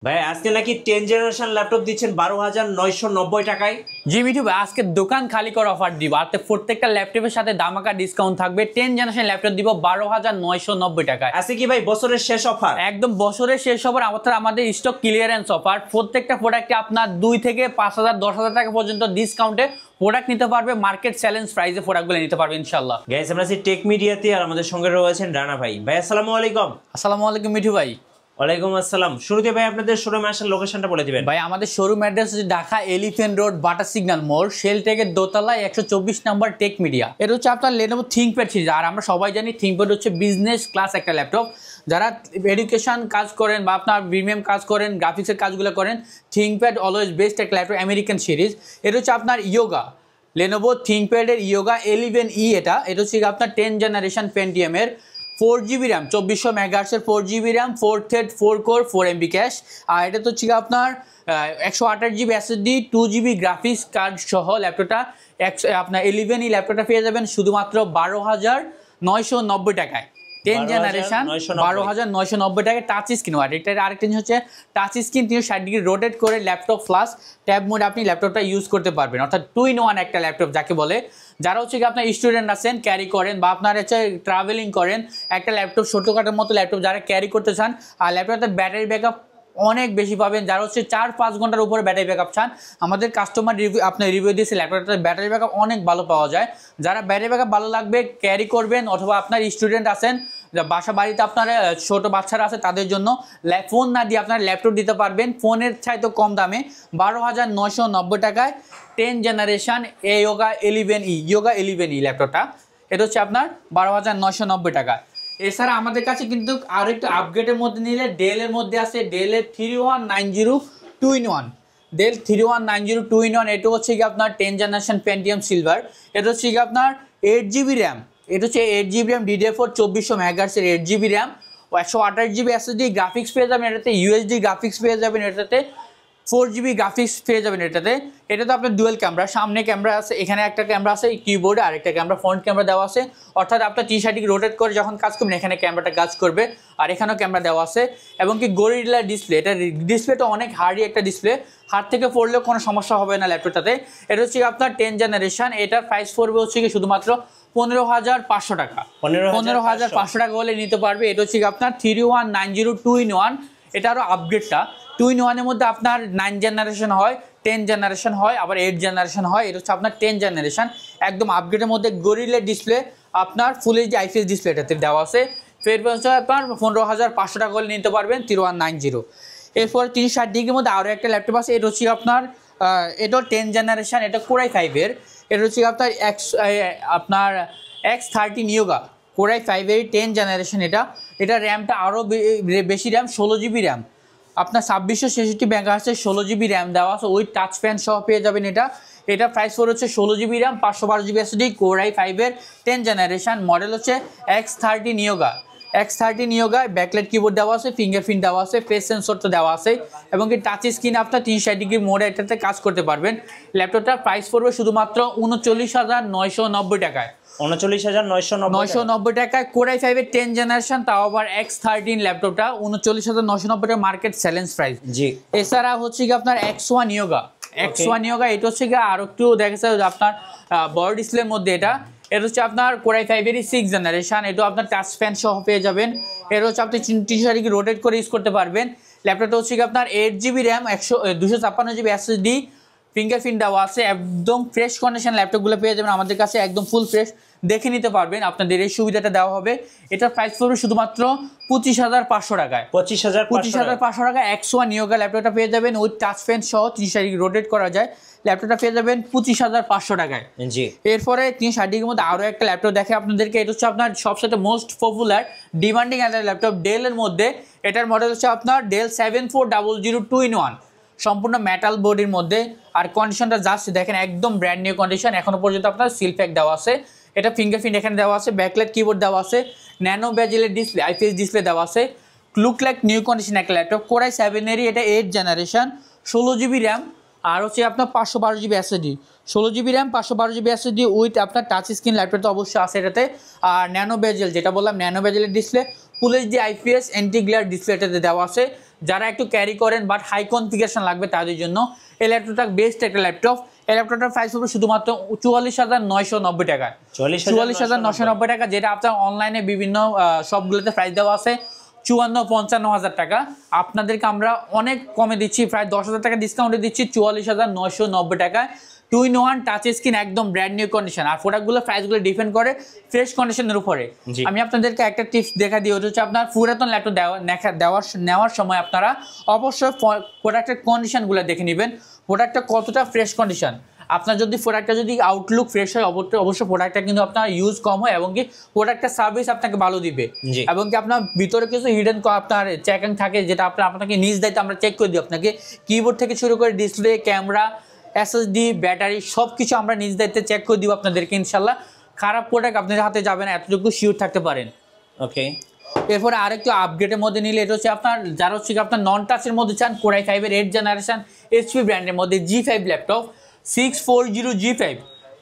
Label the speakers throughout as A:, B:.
A: ভাই আজকে নাকি 10 জেনারেশন ল্যাপটপ দিচ্ছেন 12,990 টাকায়।
B: জি মিঠু ভাই, আজকে দোকান খালি করে অফার দিব। আর প্রত্যেকটা ল্যাপটপের সাথে দামাকা ডিসকাউন্ট থাকবে। 10 জেনারেশন ল্যাপটপ দিব 12,990 টাকায়।
A: আজকে কি ভাই বছরের শেষ অফার?
B: একদম বছরের শেষ অফার। আমাদের স্টক ক্লিয়ারেন্স অফার। প্রত্যেকটা প্রোডাক্টে আপনার 2 থেকে 5,000 10,000 টাকা পর্যন্ত ডিসকাউন্টে প্রোডাক্ট নিতে পারবে। মার্কেট চ্যালেঞ্জ প্রাইসে প্রোডাক্টগুলো নিতে পারবে ইনশাআল্লাহ।
A: গাইস আমরা আছি টেক মিডিয়াতে, আর আমাদের সঙ্গে রয়েছেন রানা ভাই। ভাই আসসালামু আলাইকুম।
B: আসসালামু আলাইকুম মিঠু ভাই।
A: ওয়ালাইকুম আসসালাম। শুরুতে ভাই আপনাদের শোরুমে আসার লোকেশনটা বলে দিবেন।
B: ভাই আমাদের শোরুম অ্যাড্রেস হচ্ছে Dhaka elephant road, butter signal মোড়, শেলটেকের দোতলায় 124 নম্বর টেক মিডিয়া। এটা হচ্ছে আপনার লেনোভো থিংকপ্যাড সিরিজ। আর আমরা সবাই জানি থিংকপ্যাড হচ্ছে বিজনেস ক্লাস একটা ল্যাপটপ। যারা এডুকেশন কাজ করেন বা আপনার প্রিমিয়াম কাজ করেন, গ্রাফিক্সের কাজগুলো করেন, থিংকপ্যাড অলওয়েজ বেস্ট একটা ল্যাপটপ, আমেরিকান সিরিজ। এটা হচ্ছে আপনার ইয়োগা, লেনোভো থিংকপ্যাডের ইয়োগা 11E। এটা হচ্ছে আপনার 10 জেনারেশন পেন্টিয়ামের 4GB র্যাম, 2400 মেগাহার্টজের 4GB RAM, 4 thread 4 core 4MB cache. আর এটা তো হচ্ছে আপনার 128GB SSD, 2GB graphics card সহ ল্যাপটপটা আপনার 11E ল্যাপটপটা পেয়ে যাবেন শুধুমাত্র 12,990 টাকায়। 10 জেনারেশন 12,990 টাকায় টাচ স্ক্রিন। আর এটার আরেকটা জিনিস হচ্ছে টাচ স্ক্রিন 360 ডিগ্রি রোটেট করে ল্যাপটপ প্লাস ট্যাব মোডে আপনি ল্যাপটপটা ইউজ করতে পারবেন। অর্থাৎ 2-in-1 একটা ল্যাপটপ যাকে বলে। যারা হচ্ছে কি আপনার স্টুডেন্ট আছেন, ক্যারি করেন, বা আপনার হচ্ছে ট্রাভেলিং করেন, একটা ল্যাপটপ ছোটোখাটোর মতো ল্যাপটপ যারা ক্যারি করতে চান, আর ল্যাপটপের ব্যাটারি ব্যাকআপ অনেক বেশি পাবেন। যারা হচ্ছে 4-5 ঘন্টার উপরে ব্যাটারি ব্যাকআপ চান, আমাদের কাস্টমার রিভিউ আপনার রিভিউ দিয়েছে ল্যাপটপটার ব্যাটারি ব্যাকআপ অনেক ভালো পাওয়া যায়। যারা ব্যাটারি ব্যাকআপ ভালো লাগবে ক্যারি করবেন, অথবা আপনার স্টুডেন্ট আছেন, বাসা বাড়িতে আপনার ছোটো বাচ্চারা আছে, তাদের জন্য ফোন না দিয়ে আপনার ল্যাপটপ দিতে পারবেন ফোনের চাইতে কম দামে 12,990 টাকায় 10 জেনারেশন ইয়োগা 11E ল্যাপটপটা। এটা হচ্ছে আপনার 12,990 টাকা। এছাড়া আমাদের কাছে কিন্তু আরও একটু আপগ্রেডের মধ্যে নিলে ডেলের মধ্যে আছে ডেলের 3190 2-in-1, ডেল 3190 2-in-1। এটা হচ্ছে কি আপনার 10 জেনারেশন পেন্টিয়াম সিলভার। এটা হচ্ছে কি আপনার 8GB র্যাম। এটা হচ্ছে 8GB র্যাম DDR4 2400 মেগাহার্টজের 8GB র্যাম ও 128GB SSD গ্রাফিক্স পেয়ে যাবেন এটাতে, ইউএসডি গ্রাফিক্স পেয়ে যাবেন এটাতে, 4GB গ্রাফিক্স পেয়ে যাবেন এটাতে। এটাতে আপনার ডুয়েল ক্যামেরা, সামনে ক্যামেরা আছে, এখানে একটা ক্যামেরা আছে কিবোর্ডে, আরেকটা ক্যামেরা ফ্রন্ট ক্যামেরা দেওয়া আছে। অর্থাৎ আপনার 360 ডিগ্রি রোটেট করে যখন কাজ করবেন এখানে ক্যামেরাটা কাজ করবে, আর এখানেও ক্যামেরা দেওয়া আছে। এবং কি গরিলা ডিসপ্লে, এটা ডিসপ্লেটা অনেক হার্ডি একটা ডিসপ্লে, হাত থেকে পড়লেও কোনো সমস্যা হবে না ল্যাপটপটাতে। এটা হচ্ছে আপনার 10 জেনারেশন। এটার প্রাইস পড়বে হচ্ছে কি শুধুমাত্র 15,500 টাকা। 15,500 টাকা হলে নিতে পারবে। এটা হচ্ছে আপনার 3190 2-in-1। এটা আরও আপগ্রেডটা 2-in-1-এর মধ্যে আপনার 9 জেনারেশন হয়, 10 জেনারেশন হয়, আবার 8 জেনারেশন হয়। এটা হচ্ছে আপনার 10 জেনারেশন একদম আপগ্রেডের মধ্যে গরিলা ডিসপ্লে, আপনার ফুল এইচডি আইপিএস ডিসপ্লে এটাতে দেওয়া আছে। ফের হচ্ছে আপনার 15,500 টাকা হলে নিতে পারবেন 3190। এরপরে 360 ডিগ্রির মধ্যে আরও একটা ল্যাপটপ আছে। এটা হচ্ছে আপনার এটাও 10 জেনারেশন, এটা কোরাই 5-এর। এটা হচ্ছে আপনার আপনার X13 ইয়োগা কোরাই 5-এর 10 জেনারেশন। এটা র্যামটা আরও বেশি র্যাম, 16GB র্যাম, আপনার 2666 মেগাহার্টজের 16GB র্যাম দেওয়া আছে, ওই টাচ প্যান সহ পেয়ে যাবেন এটা প্রাইস পড়ে হচ্ছে 16GB RAM 512GB SSD core i 5-এর 10 জেনারেশন। মডেল হচ্ছে X13 ইয়োগা। ব্যাকলাইট কিবোর্ড দেওয়া আছে, ফিঙ্গারপ্রিন্ট দেওয়া আছে, ফেস সেন্সর তো দেওয়া আছে, এবং কি টাচ স্ক্রিন আপনার 360 ডিগ্রি মোডে এটাতে কাজ করতে পারবেন। ল্যাপটপটার প্রাইস পড়বে শুধুমাত্র 39,990 টাকায়।
A: 39,990
B: টাকায় কোরাই 5-এর 10 জেনারেশন, তাও আবার X13 ল্যাপটপটা 39,990 টাকা মার্কেট চ্যালেঞ্জ প্রাইস।
A: জি।
B: এছাড়া হচ্ছে কি আপনার X1 ইয়োগা। এটা হচ্ছে কি আর একটু দেখা যাচ্ছে আপনার বড় ডিসপ্লের মধ্যে। এটা হচ্ছে আপনার কোরাই 5-এরই 6 জেনারেশন। এটাও আপনার টাচ প্যান সহ পেয়ে যাবেন। এটা হচ্ছে আপনি 360 ডিগ্রি রোটেট করে ইউজ করতে পারবেন। ল্যাপটপটা হচ্ছে কি আপনার 8GB RAM 256GB SSD, fingerprint দেওয়া আছে। একদম ফ্রেশ কন্ডিশন ল্যাপটপগুলো পেয়ে যাবেন আমাদের কাছে, একদম ফুল ফ্রেশ, দেখে নিতে পারবেন, আপনাদের এই সুবিধাটা দেওয়া হবে। এটার প্রাইস পড়বে শুধুমাত্র 25,500 টাকায়। 25,500 টাকা X1 ইয়োগা ল্যাপটপটা পেয়ে যাবেন, ওই টাচ পেন সহ 360 ডিগ্রি রোটেট করা যায়। ল্যাপটপটা পেয়ে যাবেন 25,500 টাকায়।
A: জি।
B: এরপরে 360 ডিগ্রির মধ্যে আরও একটা ল্যাপটপ দেখে আপনাদেরকে। এটা হচ্ছে আপনার সবচেয়ে মোস্ট পপুলার ডিমান্ডিং একটা ল্যাপটপ ডেলের মধ্যে। এটার মডেল হচ্ছে আপনার ডেল 7400 2-in-1, সম্পূর্ণ মেটাল বডির মধ্যে। আর কন্ডিশনটা জাস্ট দেখেন, একদম ব্র্যান্ড নিউ কন্ডিশন, এখনো পর্যন্ত আপনার সিল প্যাক দেওয়া আছে। এটা ফিঙ্গারপ্রিন্ট এখানে দেওয়া আছে, ব্যাকলাইট কিবোর্ড দেওয়া আছে, ন্যানো বেজেলের ডিসপ্লে, আইপিএস ডিসপ্লে দেওয়া আছে। লুক লাইক নিউ কন্ডিশন একটা ল্যাপটপ। কোরাই 7-এরই এটা 8 জেনারেশন, 16GB র্যাম, আর হচ্ছে আপনার 512GB SSD, 16GB RAM 512GB SSD with আপনার টাচ স্ক্রিন ল্যাপটপ তো অবশ্যই আছে এটাতে। আর ন্যানো বেজেল, যেটা বললাম ন্যানো বেজেলের display, full HD IPS anti glare display এটাতে দেওয়া আছে। যারা একটু ক্যারি করেন বাট হাই কনফিগারেশন লাগবে তাদের জন্য এই ল্যাপটপটা বেস্ট একটা ল্যাপটপ। এই ল্যাপটপটার প্রাইস হবে শুধুমাত্র 44,990 টাকা। 44,990 টাকা, যেটা আপনার অনলাইনে বিভিন্ন সবগুলোতে প্রাইস দেওয়া আছে 54-55 টাকা। আপনাদেরকে আমরা অনেক কমে দিচ্ছি, প্রায় 10,000 টাকা ডিসকাউন্টে দিচ্ছি 44,990 টাকায়। 2-in-1 টাচ স্ক্রিন, একদম ব্র্যান্ড নিউ কন্ডিশন। আর প্রোডাক্টগুলো প্রাইসগুলো ডিপেন্ড করে ফ্রেশ কন্ডিশনের উপরে। আমি আপনাদেরকে একটা টিপস দেখা দিই, ওটা হচ্ছে আপনার পুরাতন ল্যাপটপ নেওয়ার সময় আপনারা অবশ্যই প্রোডাক্টের কন্ডিশনগুলো দেখে নেবেন, প্রোডাক্টটা কতটা ফ্রেশ কন্ডিশন। আপনার যদি প্রোডাক্টটা যদি আউটলুক ফ্রেশ হয়, অবশ্যই প্রোডাক্টটা কিন্তু আপনার ইউজ কম হয় এবং কি প্রোডাক্টটা সার্ভিস আপনাকে ভালো দিবে। এবং কি আপনার ভিতরে কিছু হিডেন আপনার চেকিং থাকে, যেটা আপনাকে নিজ দায়িত্বে আমরা চেক করে দিই। আপনাকে কিবোর্ড থেকে শুরু করে ডিসপ্লে, ক্যামেরা, এসএসডি, ব্যাটারি সব কিছু আমরা নিজ দায়িত্বে চেক করে দিব আপনাদেরকে। ইনশাল্লাহ খারাপ প্রোডাক্ট আপনাদের হাতে যাবে না, এতটুকু শিওর থাকতে পারেন।
A: ওকে,
B: এরপরে আরেকটু আপগ্রেডের মধ্যে নিলে এটা হচ্ছে আপনার যারা হচ্ছে আপনার নন টাচের মধ্যে চান, কোরাই 5-এর 8th জেনারেশন এইচপি ব্র্যান্ডের মধ্যে G5 ল্যাপটপ 640 G5,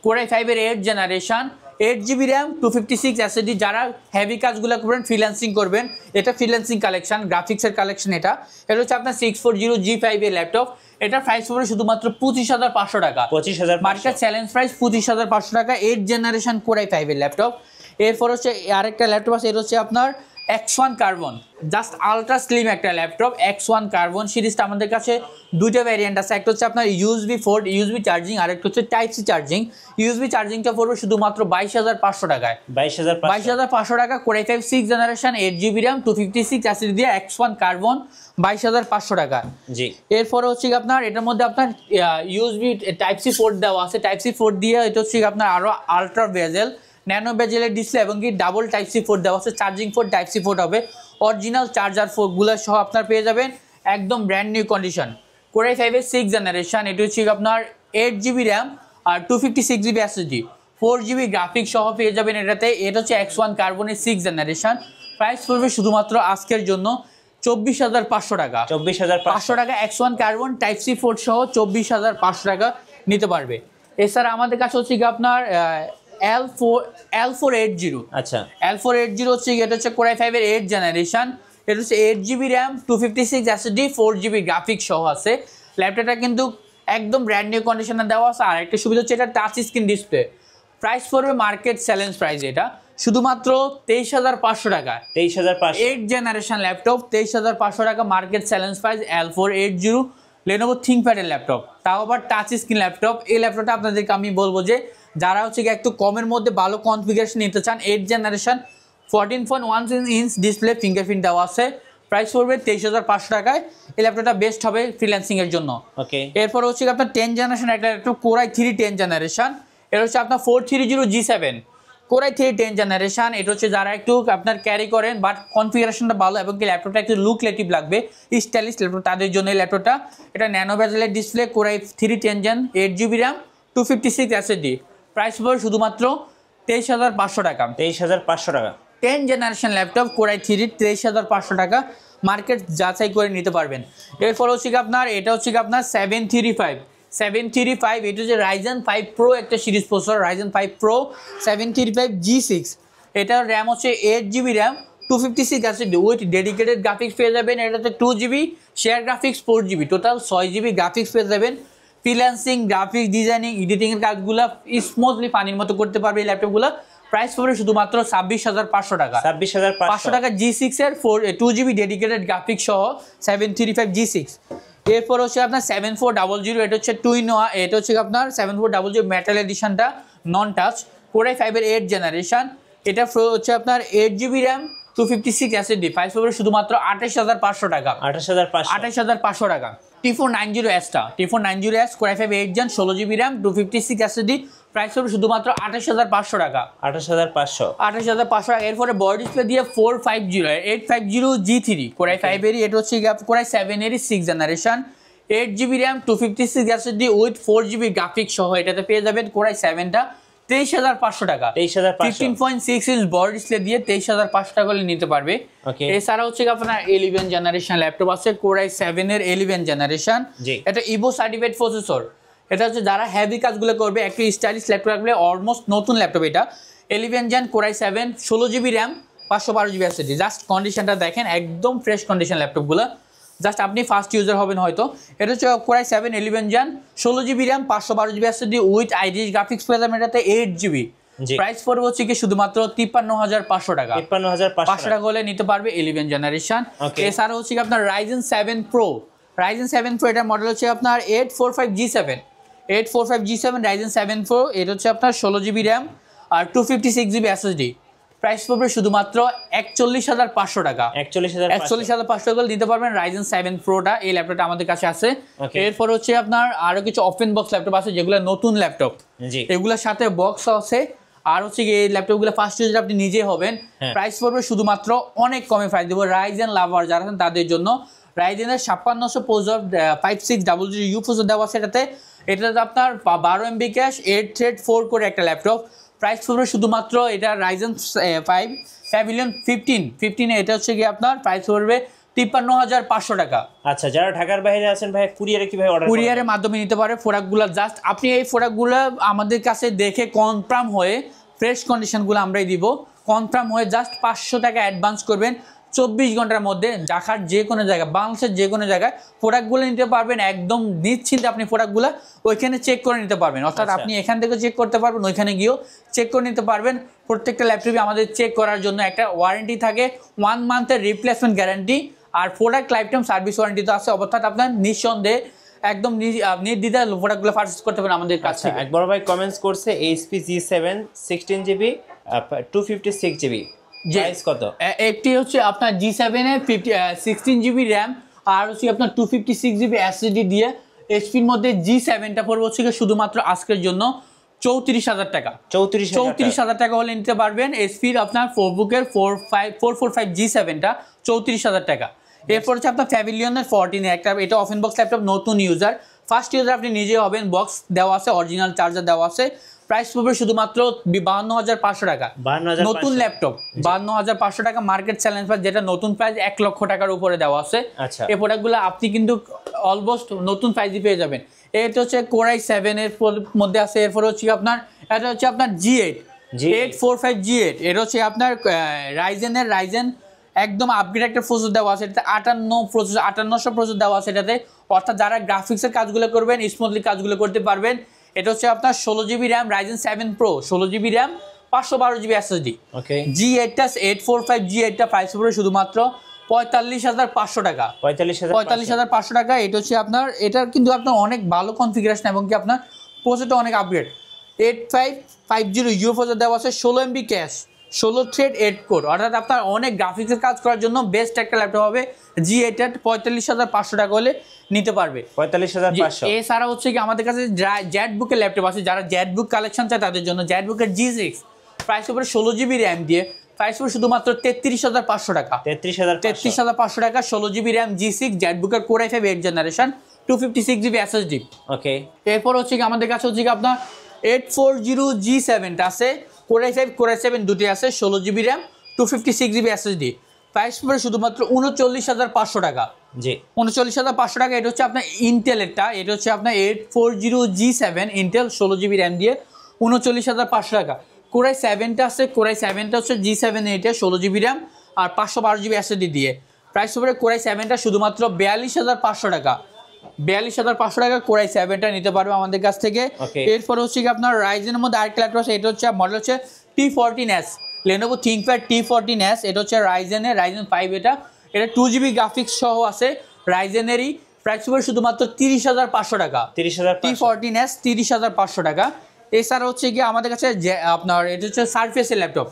B: কোরাই 5-এর 8th generation, 8GB RAM, 256 SSD। যারা হেভি কাজগুলো করবেন, ফ্রিল্যান্সিং করবেন, এটা ফ্রিল্যান্সিং কালেকশন, গ্রাফিক্সের কালেকশন। এটা হচ্ছে আপনার 640 G5 এর ল্যাপটপ। এটার প্রাইস পড়বে শুধুমাত্র 25,500 টাকা।
A: 25,000
B: মার্কেট চ্যালেঞ্জ প্রাইস 25,500 টাকা, 8th জেনারেশন কোরাই 5 এর ল্যাপটপ। এরপর হচ্ছে আরেকটা ল্যাপটপ আছে, এটা হচ্ছে আপনার X1 carbon, just ultra slim একটা ল্যাপটপ। X1 কার্বন সিরিজটা আমাদের কাছে দুইটা ভ্যারিয়েন্ট আছে, একটা হচ্ছে আপনার USB পোর্ট, USB চার্জিং, আর একটা হচ্ছে টাইপ সি চার্জিং। USB চার্জিংটা পড়বে শুধুমাত্র 22,500 টাকায়। 22,500 টাকা, core i 5 6th generation, 8GB RAM, 256 SSD দিয়ে X1 কার্বন, 22,500 টাকা।
A: জি।
B: এরপরে হচ্ছে আপনার এটার মধ্যে আপনার USB টাইপ সি পোর্ট দেওয়া আছে, টাইপ সি পোর্ট দিয়ে এটা হচ্ছে আপনার আরো আলট্রা বেজেল, ন্যানো বেজেলের ডিসপ্লে এবং কি ডাবল টাইপ সি পোর্ট দেওয়া আছে। Charging port type C port হবে, অরিজিনাল চার্জার পোর্টগুলো সহ আপনার পেয়ে যাবেন, একদম ব্র্যান্ড নিউ কন্ডিশন। কোরাই 5-এর 6th জেনারেশন, এটা হচ্ছে আপনার 8GB র্যাম আর 256GB SSD, 4GB গ্রাফিক্স সহ পেয়ে যাবেন এটাতে। এটা হচ্ছে X1 কার্বনের 6th জেনারেশন। প্রাইস পড়বে শুধুমাত্র আজকের জন্য 24,500 টাকা। 24,500 টাকা X1 carbon type C port সহ 24,500 টাকা নিতে পারবে। এছাড়া আমাদের কাছে হচ্ছে আপনার L480,
A: আচ্ছা,
B: L480 হচ্ছে এটা হচ্ছে কোরাই 5-এর 8th জেনারেশন। এটা হচ্ছে 8GB RAM, 256 SSD, 4GB graphics সহ আছে। ল্যাপটপটা কিন্তু একদম ব্র্যান্ড নিউ কন্ডিশনে দেওয়া আছে। আর একটা সুবিধা হচ্ছে এটা টাচ স্ক্রিন ডিসপ্লে। প্রাইস পড়বে মার্কেট চ্যালেঞ্জ প্রাইস এটা শুধুমাত্র 23,500 টাকা।
A: 23,500,
B: 8th জেনারেশন ল্যাপটপ, 23,500 টাকা market challenge price. L480 Lenovo ThinkPad এর ল্যাপটপ, তাও আবার টাচ স্ক্রিন ল্যাপটপ। এই ল্যাপটপটা আপনাদেরকে আমি বলবো যে যারা হচ্ছে একটু কমের মধ্যে ভালো কনফিগারেশন নিতে চান, 8th generation, 14.1 inch display, fingerprint দেওয়া আছে। প্রাইস পড়বে 23,500 টাকায়। এই ল্যাপটপটা বেস্ট হবে ফ্রিল্যান্সিং এর জন্য।
A: ওকে,
B: এরপর হচ্ছে আপনার 10th জেনারেশন একটা ল্যাপটপ, কোরাই 3 10th জেনারেশন। এটা হচ্ছে আপনার 430 G7, কোরাই 3 10th জেনারেশন। এটা হচ্ছে যারা একটু আপনার ক্যারি করেন বাট কনফিগারেশনটা ভালো এবং কি ল্যাপটপটা একটু লুকলেটিভ লাগবে, স্টাইলিশ ল্যাপটপ, তাদের জন্য এই ল্যাপটপটা। এটা ন্যানো বেজেলের display, core i 3 10 Gen, 8GB RAM, 256 SSD। Price পড়বে শুধুমাত্র 23,500 টাকা।
A: 23,500 টাকা
B: 10th জেনারেশন ল্যাপটপ কোরাই 3, 23,500 টাকা। মার্কেট যাচাই করে নিতে পারবেন। এরপর হচ্ছে আপনার এটা হচ্ছে আপনার 735, এটা হচ্ছে Ryzen 5 Pro একটা series processor, Ryzen 5 Pro 735 G6। এটার র্যাম হচ্ছে 8GB RAM, 256 SSD with dedicated graphics পেয়ে যাবেন। এটাতে 2GB share graphics, 4GB, total 6GB graphics পেয়ে যাবেন। ফ্রিল্যান্সিং, গ্রাফিক্স ডিজাইনিং, এডিটিংয়ের কাজগুলো স্মুথলি পানির মতো করতে পারবে এই ল্যাপটপগুলো। প্রাইস পড়বে শুধুমাত্র 26,500 টাকা।
A: 26,500
B: টাকা G6 এর 2GB ডেডিকেটেড গ্রাফিক্স সহ 735 G6। এরপর হচ্ছে আপনার 7400, এটা হচ্ছে এটা হচ্ছে আপনার 7400 মেটাল এডিশনটা, নন টাচ, কোরাই 5-এর 8th জেনারেশন। এটা হচ্ছে আপনার 8GB র্যাম, 256 SSD। প্রাইস পড়বে শুধুমাত্র 28,500 টাকা। 28,500 টাকা। T490S, core i 5 8 Gen, 16GB RAM, 256 SSD। Price পড়বে শুধুমাত্র 28,500 টাকা। 28,500 টাকা। এরপরে বডি ডিসপ্লে দিয়ে 850 G3, কোরাই 5-এরই, এটা হচ্ছে কোরাই 7-এরই 6th generation, 8GB RAM, 256 SSD with 4GB graphics সহ এটাতে পেয়ে যাবেন কোরাই 7টা 23,500 টাকা। 15.6 ইঞ্চ বড় ডিসপ্লে দিয়ে 23,500 টাকা নিতে পারবে। এছাড়া হচ্ছে আপনার 11th জেনারেশন ল্যাপটপ আছে, কোরাই 7-এর 11th জেনারেশন। এটা ইভো সার্টিফাইড প্রসেসর। এটা হচ্ছে যারা হেভি কাজগুলো করবে, একটু স্টাইলিশ ল্যাপটপ রাখবে, অলমোস্ট নতুন ল্যাপটপ এটা। 11th Gen, core i 7, 16GB RAM, 512GB SSD। Just কন্ডিশনটা দেখেন, একদম ফ্রেশ কন্ডিশন ল্যাপটপগুলো। জাস্ট আপনি ফার্স্ট ইউজার হবেন হয়তো। এটা হচ্ছে core i 7 11 gen, 16GB RAM, 512GB SSD with Iris graphics পেয়ে যাবেন এটাতে 8GB। প্রাইস পড়বে হচ্ছে কি শুধুমাত্র 53,500 টাকা।
A: 53,500
B: টাকা হলে নিতে পারবে 11 জেনারেশন। এছাড়া হচ্ছে কি আপনার Ryzen 7 Pro, Ryzen 7 Pro এটার মডেল হচ্ছে আপনার 845G7, 845G7 Ryzen 7 Pro। এটা হচ্ছে আপনার 16GB র্যাম আর 256GB SSD। প্রাইস পড়বে শুধুমাত্র 41,500 টাকা। 41,500 টাকা নিতে পারবেন Ryzen 7 Proটা। এই ল্যাপটপটা আমাদের কাছে আছে। এরপর হচ্ছে আপনার আরো কিছু ওপেন বক্স ল্যাপটপ আছে যেগুলো নতুন ল্যাপটপ, এগুলোর সাথে বক্স আছে। আর হচ্ছে এই ল্যাপটপগুলো ফার্স্ট ইউজার আপনি নিজেই হবেন। প্রাইস পড়বে শুধুমাত্র অনেক কমে প্রাইস দেবো রাইজেন লাভার যারা আছেন তাদের জন্য। রাইজেনের 5650U প্রসেসর দেওয়া আছে এটাতে। এটাতে আপনার 12MB ক্যাশ, 8 থ্রেড 4 করে একটা ল্যাপটপ। প্রাইস পড়বে শুধুমাত্র এটা Ryzen 5 Pavilion 15 এটা হচ্ছে কি আপনার প্রাইস পড়বে 53,500 টাকা।
A: আচ্ছা, যারা ঢাকার বাইরে আছেন ভাই কুরিয়ারে কিভাবে অর্ডার করবেন?
B: কুরিয়ারের মাধ্যমে নিতে পারে প্রোডাক্টগুলো। জাস্ট আপনি এই প্রোডাক্টগুলো আমাদের কাছে দেখে কনফার্ম হয়ে ফ্রেশ কন্ডিশনগুলো আমরাই দিব। কনফার্ম হয়ে জাস্ট 500 টাকা অ্যাডভান্স করবেন। 24 ঘন্টার মধ্যে ঢাকার যে কোনো জায়গায়, বাংলাদেশের যে কোনো জায়গায় প্রোডাক্টগুলো নিতে পারবেন। একদম নিশ্চিন্তে আপনি প্রোডাক্টগুলো ওইখানে চেক করে নিতে পারবেন। অর্থাৎ আপনি এখান থেকে চেক করতে পারবেন, ওইখানে গিয়েও চেক করে নিতে পারবেন। প্রত্যেকটা ল্যাপটপে আমাদের চেক করার জন্য একটা ওয়ারেন্টি থাকে, 1 মান্থের রিপ্লেসমেন্ট গ্যারান্টি আর product life time service warranty তো আছে। অর্থাৎ আপনার নিঃসন্দেহে একদম নির্দ্বিধায় প্রোডাক্টগুলো পারচেজ করতে পারেন আমাদের কাছে।
A: এক বড় ভাই কমেন্টস করছে HP G7 16GB 256GB price কত?
B: একটি হচ্ছে আপনার G7 এর 16GB র্যাম আর হচ্ছে আপনার 256GB SSD দিয়ে HP-র মধ্যে G7টা পড়বে হচ্ছে শুধুমাত্র আজকের জন্য 34,000 টাকা। 34,000 টাকা হলে নিতে পারবেন HP-র আপনার 4বুকের 445 G7টা 34,000 টাকা। এরপর হচ্ছে আপনার প্যাভিলিয়নের 14 একটা, এটা ওপেন বক্স ল্যাপটপ, নতুন ইউজার, ফার্স্ট ইউজার আপনি নিজে হবেন। বক্স দেওয়া আছে, অরিজিনাল চার্জার দেওয়া আছে। প্রাইস পড়বে শুধুমাত্র 52,500 টাকা। নতুন ল্যাপটপ 52,500 টাকা মার্কেট চ্যালেঞ্জ প্রাইস, যেটা নতুন প্রাইস 1 লক্ষ টাকার উপরে দেওয়া আছে। এই প্রোডাক্টগুলো আপনি কিন্তু অলমোস্ট নতুন প্রাইসই পেয়ে যাবেন। এটা হচ্ছে কোরাই 7 এর মধ্যে আছে। এরপর হচ্ছে আপনার এটা হচ্ছে আপনার G8 845G8। এটা হচ্ছে আপনার রাইজেন একদম আপগ্রেড একটা প্রসেসর দেওয়া আছে। এটাতে 5800 প্রসেসর দেওয়া আছে এটাতে। অর্থাৎ যারা গ্রাফিক্সের কাজগুলো করবেন, স্মুথলি কাজগুলো করতে পারবেন। এটা হচ্ছে আপনার 16GB RAM Ryzen 7 Pro, 16GB RAM, 512GB SSD। G8টা 845G8টা প্রাইস পড়বে শুধুমাত্র 45,500 টাকা। 45,500 টাকা। এটা হচ্ছে আপনার, এটার কিন্তু আপনার অনেক ভালো কনফিগারেশন এবং কি আপনার প্রসেসরটা অনেক আপগ্রেড। 8550U প্রসেসর দেওয়া আছে, 16MB ক্যাশ, 16 থ্রেড 8 কোর। অর্থাৎ আপনার অনেক গ্রাফিক্সের কাজ করার জন্য বেস্ট একটা ল্যাপটপ হবে। G8 45,500 টাকা হলে নিতে পারবে।
A: 45,500।
B: এছাড়া হচ্ছে কি আমাদের কাছে জেটবুকের ল্যাপটপ আছে, যারা জেটবুক কালেকশন চায় তাদের জন্য। জেটবুকের G6 প্রাইস উপরে 16GB র্যাম দিয়ে প্রাইস পড়বে শুধুমাত্র 33,500 টাকা। 33,500 টাকা 16GB র্যাম G6 জেটবুকের core i5 8 generation 256GB SSD। এরপর হচ্ছে কি আমাদের কাছে হচ্ছে কি আপনার 840G7টা আছে, কোর i5 দুটি আছে, 16GB RAM 256GB SSD। Price পড়বে শুধুমাত্র 39,500 টাকা। 39,500 টাকা। এটা হচ্ছে আপনার ইন্টেলেরটা, এটা হচ্ছে আপনার 840G7 ইন্টেল 16GB র্যাম দিয়ে 39,500 টাকা। কোর i7টা আছে, কোর i7টা হচ্ছে G7 8 16GB র্যাম আর 512GB SSD দিয়ে। প্রাইস পড়বে কোর i7টা শুধুমাত্র 42,500 টাকা। 42,500 টাকা কোর i7টা নিতে পারবে আমাদের কাছ থেকে। এরপর হচ্ছে কি আপনার রাইজেনের মধ্যে আরেকটা ল্যাপটপ আছে, এটা হচ্ছে মডেল হচ্ছে T14S, Lenovo ThinkPad T14S। এটা হচ্ছে Ryzen 5 এটা 2GB গ্রাফিক্স সহ আছে রাইজেনেরই। প্রাইস পড়বে শুধুমাত্র 30,500 টাকা। T14S 30,500 টাকা। এছাড়া হচ্ছে কি আমাদের কাছে আপনার এটা হচ্ছে সারফেসের ল্যাপটপ।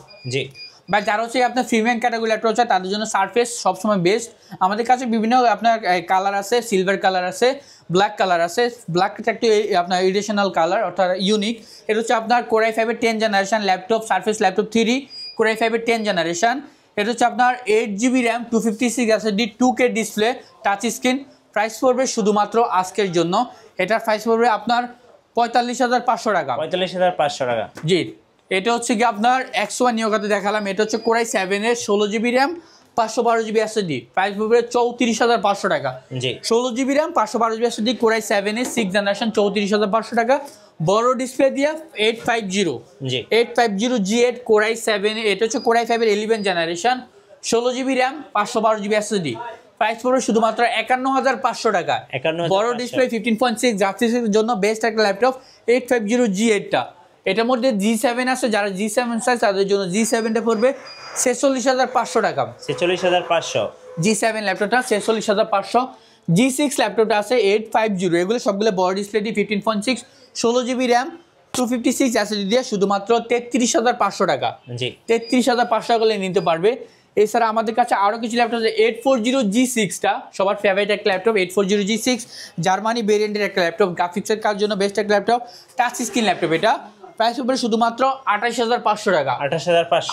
B: বা যারা হচ্ছে আপনার প্রিমিয়াম ক্যাটাগরি ল্যাপটপ আছে তাদের জন্য সারফেস সবসময় বেস্ট। আমাদের কাছে বিভিন্ন আপনার কালার আছে, সিলভার কালার আছে, ব্ল্যাক কালার আছে। ব্ল্যাকটা একটু আপনার এডিশনাল কালার, অর্থাৎ ইউনিক। এটা হচ্ছে আপনার core i5 10 generation laptop, surface laptop 3, core i5 10 generation. এটা হচ্ছে আপনার 8GB RAM 256 SSD 2K display touch screen. Price পড়বে শুধুমাত্র আজকের জন্য, এটার প্রাইস পড়বে আপনার 45,500 টাকা।
A: 45,500 টাকা।
B: জি, এটা হচ্ছে কি আপনার X1 নিয়োগাতে দেখালাম। এটা হচ্ছে কোর i7 এর 16GB RAM 512GB SSD। Price পড়বে 34,500 টাকা। 16GB RAM 512GB SSD core i7 এর 6 জেনারেশন 34,500 টাকা। বড় ডিসপ্লে দিয়ে 850 G8 কোর i7। এটা হচ্ছে কোর i5 এর 11 generation 16GB RAM 512GB SSD। Price পড়বে শুধুমাত্র 51500 টাকা।
A: 51,500
B: বড় ডিসপ্লে 15.6 গ্রাফিক্সের জন্য বেস্ট একটা ল্যাপটপ 850G8 টা। এটার মধ্যে G7 আছে, যারা G7 চাই তাদের জন্য G7 টা পড়বে 46500 টাকা।
A: 46500
B: G7 ল্যাপটপটা 46500। G6 ল্যাপটপটা আছে 850, এগুলো সবগুলো বড় ডিসপ্লে দিয়ে 15.6 16GB র্যাম 256 SSD দিয়ে শুধুমাত্র 33500 টাকা।
A: জি
B: 33500 টাকা করে নিতে পারবে। এছাড়া আমাদের কাছে আরও কিছু ল্যাপটপ আছে 840G6 টা সবার ফেভারিট একটা ল্যাপটপ 840G6 জার্মানি ভেরিয়েন্টের একটা ল্যাপটপ, গ্রাফিক্সের কাজ জন্য বেস্ট একটা ল্যাপটপ, টাচ স্ক্রিন ল্যাপটপ। এটা প্রাইস উপরে শুধুমাত্র 28500 টাকা।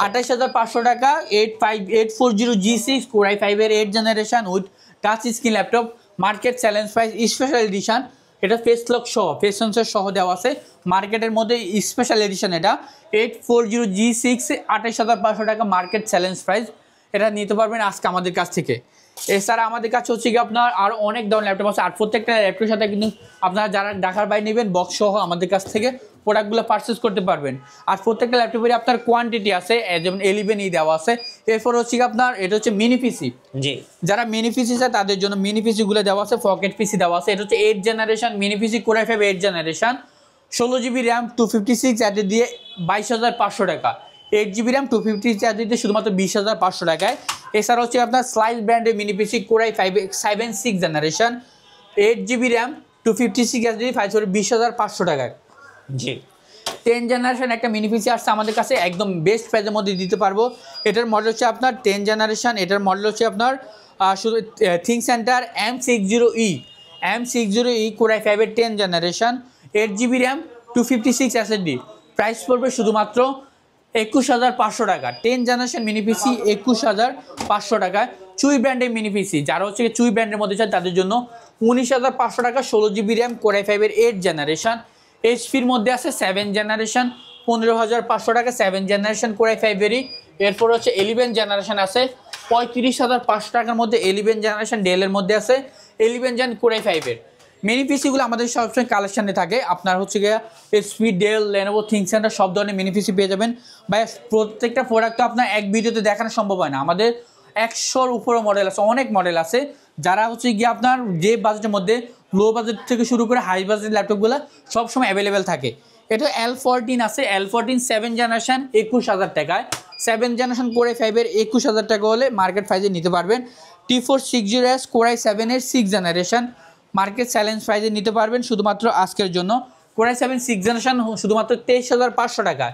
B: 28500 টাকা 840G6 Core i5 এর 8 generation with touch screen laptop, market challenge price special edition. এটা ফেস লক সহ ফেস সেন্সর সহ দেওয়া আছে, মার্কেটের মধ্যে স্পেশাল এডিশন। এটা 840G6 28500 টাকা মার্কেট চ্যালেঞ্জ প্রাইস। এটা নিতে পারবেন আজকে আমাদের কাছ থেকে। এছাড়া আমাদের কাছে হচ্ছে কি আপনার আরও অনেক ধরনের ল্যাপটপ আছে, আর প্রত্যেকটা ল্যাপটপের সাথে কিন্তু আপনারা যারা ঢাকার বাইরে নেবেন বক্স সহ আমাদের কাছ থেকে প্রোডাক্টগুলো পারচেস করতে পারবেন। আর প্রত্যেকটা ল্যাপটপের আপনার কোয়ান্টিটি আছে, যেমন 11 দেওয়া আছে। এরপর হচ্ছে কি আপনার এটা হচ্ছে মিনি পিসি,
A: জি
B: যারা মিনি পিসি চায় তাদের জন্য মিনি পিসিগুলো দেওয়া আছে, পকেট পিসি দেওয়া আছে। এটা হচ্ছে 8 জেনারেশন মিনি পিসি Core i5 8 generation 16GB RAM 256 SSD দিয়ে 22500 টাকা। 8GB র্যাম 256 SSD দিয়ে শুধুমাত্র 20500 টাকায়। এছাড়া হচ্ছে আপনার স্লাইস ব্র্যান্ডের মিনি পিসি Core i5 7 6 generation 8GB RAM 256 SSD 20500 টাকায়।
A: জি
B: 10 জেনারেশন একটা মিনি পিসি আসছে আমাদের কাছে একদম বেস্ট প্রাইসের মধ্যে দিতে পারবো। এটার মডেল হচ্ছে আপনার 10 জেনারেশন, এটার মডেল হচ্ছে আপনার শুধু think centre M60E Core i5 এর 10 generation 8GB RAM 256 SSD। Price পড়বে শুধুমাত্র 21500 টাকা। 10 জেনারেশন মিনি পিসি 21500 টাকায়। চুই ব্র্যান্ডের মিনি পিসি, যারা হচ্ছে চুই ব্র্যান্ডের মধ্যে চায় তাদের জন্য 19500 টাকা 16GB র্যাম Core i5 এর 8 জেনারেশন। এইচপির মধ্যে আছে 7 জেনারেশন 15500 টাকা 7 জেনারেশন Core i5 এরই। এরপর হচ্ছে 11 জেনারেশন আছে 35500 টাকার মধ্যে 11 জেনারেশন ডেলের মধ্যে আছে 11 জেন Core i5 এর। মিনি পিসিগুলো আমাদের সবসময় কালেকশানে থাকে, আপনার হচ্ছে গিয়ে HP Dell Lenovo think centre সব ধরনের মিনি পিসি পেয়ে যাবেন। ভাই প্রত্যেকটা প্রোডাক্ট তো আপনার এক ভিডিওতে দেখানো সম্ভব হয় না, আমাদের 100-র উপরে মডেল আছে, অনেক মডেল আছে। যারা হচ্ছে গিয়ে আপনার যে বাজেটের মধ্যে লো বাজেট থেকে শুরু করে হাই বাজেট ল্যাপটপগুলো সবসময় অ্যাভেলেবেল থাকে। এটা L14 আছে, L14 7 জেনারেশন 21000 টাকায়। 7 জেনারেশন Core i5 এর 21000 টাকা হলে মার্কেট প্রাইসে নিতে পারবেন। T4 60S Core i7 এর 6 জেনারেশন মার্কেট চ্যালেঞ্জ প্রাইসে নিতে পারবেন শুধুমাত্র আজকের জন্য। Core i7 6 জেনারেশন শুধুমাত্র 23500 টাকা।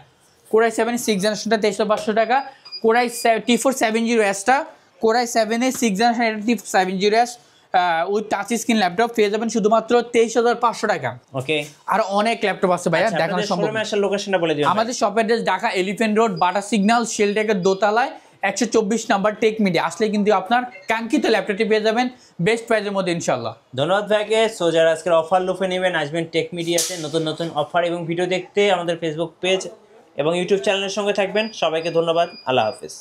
B: Core i7 6 জেনারেশনটা 23500 টাকা। T4 70S টা Core i7 এর 6 জেনারেশন এটা T4 70S with touch screen laptop পেয়ে যাবেন শুধুমাত্র 23500 টাকা।
A: ওকে
B: আর অনেক ল্যাপটপ আছে ভাইয়া দেখানো সম্ভব।
A: লোকেশনটা বলে দিও।
B: আমাদের shop address Dhaka elephant road Bata signal শেলটেকের দোতলায় 124 নাম্বার টেক মিডিয়া আসলে কিন্তু আপনার কাঙ্ক্ষিত ল্যাপটপটি পেয়ে যাবেন বেস্ট প্রাইসের মধ্যে ইনশাল্লাহ।
A: ধন্যবাদ ভাইকে। সো যারা আজকের অফার লুফে নেবেন আসবেন টেক মিডিয়াতে, নতুন নতুন অফার এবং ভিডিও দেখতে আমাদের ফেসবুক পেজ এবং ইউটিউব চ্যানেলের সঙ্গে থাকবেন। সবাইকে ধন্যবাদ, আল্লাহ হাফিজ।